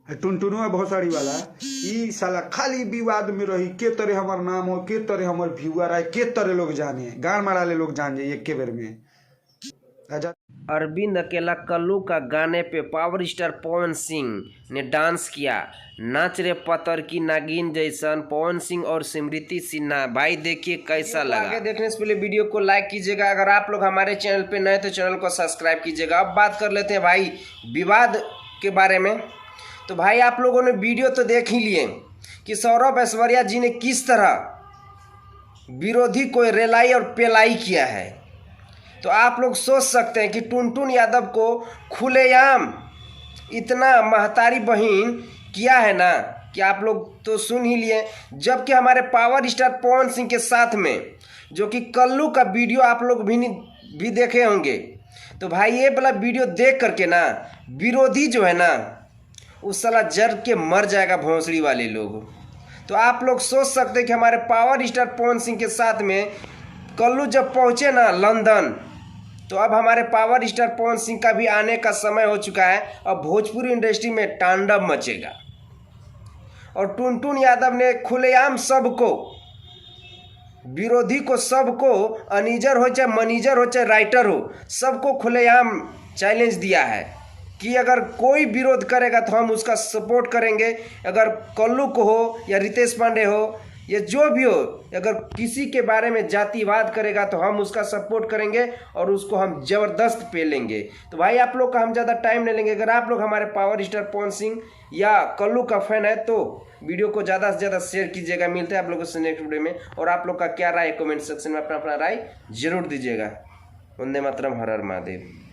टुनटुनुआ भोसड़ी वाला ई साला खाली विवाद में रही के तरह हमार नाम हो, के तरह हमार व्यूअर आए, के तरह लोग जाने, गान मारा ले लोग जान जाए एक बेर में। अरविंद अकेला कल्लू का गाने पे पावर स्टार पवन सिंह ने डांस किया। नाच रे पत्थर की नागिन जैसन पवन सिंह और स्मृति सिन्हा। भाई देखिए कैसा लगा। आगे देखने से पहले वीडियो को लाइक कीजिएगा। अगर आप लोग हमारे चैनल पे नए तो चैनल को सब्सक्राइब कीजिएगा। अब बात कर लेते हैं भाई विवाद के बारे में। तो भाई आप लोगों ने वीडियो तो देख ही लिए कि सौरभ ऐश्वर्या जी ने किस तरह विरोधी को रेलाई और पेलाई किया है। तो आप लोग सोच सकते हैं कि टुनटुन यादव को खुलेआम इतना महतारी बहन किया है ना कि आप लोग तो सुन ही लिए। जबकि हमारे पावर स्टार पवन सिंह के साथ में जो कि कल्लू का वीडियो आप लोग भी देखे होंगे। तो भाई ये वाला वीडियो देख करके ना विरोधी जो है ना उस साला जर के मर जाएगा भोंसड़ी वाले लोग। तो आप लोग सोच सकते हैं कि हमारे पावर स्टार पवन सिंह के साथ में कल्लू जब पहुँचे ना लंदन, तो अब हमारे पावर स्टार पवन सिंह का भी आने का समय हो चुका है। अब भोजपुरी इंडस्ट्री में तांडव मचेगा। और टुनटुन यादव ने खुलेआम सबको, विरोधी को, सबको, अनीजर हो चाहे मनीजर हो चाहे राइटर हो, सबको खुलेआम चैलेंज दिया है कि अगर कोई विरोध करेगा तो हम उसका सपोर्ट करेंगे। अगर कल्लू को हो या रितेश पांडे हो या जो भी हो, अगर किसी के बारे में जातिवाद करेगा तो हम उसका सपोर्ट करेंगे और उसको हम ज़बरदस्त पेलेंगे। तो भाई आप लोग का हम ज़्यादा टाइम नहीं लेंगे। अगर आप लोग हमारे पावर स्टार पवन सिंह या कल्लू का फैन है तो वीडियो को ज़्यादा से ज़्यादा शेयर कीजिएगा। मिलते हैं आप लोगों से नेक्स्ट वीडियो में। और आप लोग का क्या राय है कमेंट सेक्शन में अपना राय जरूर दीजिएगा। वंदे मातरम, हर हर महादेव।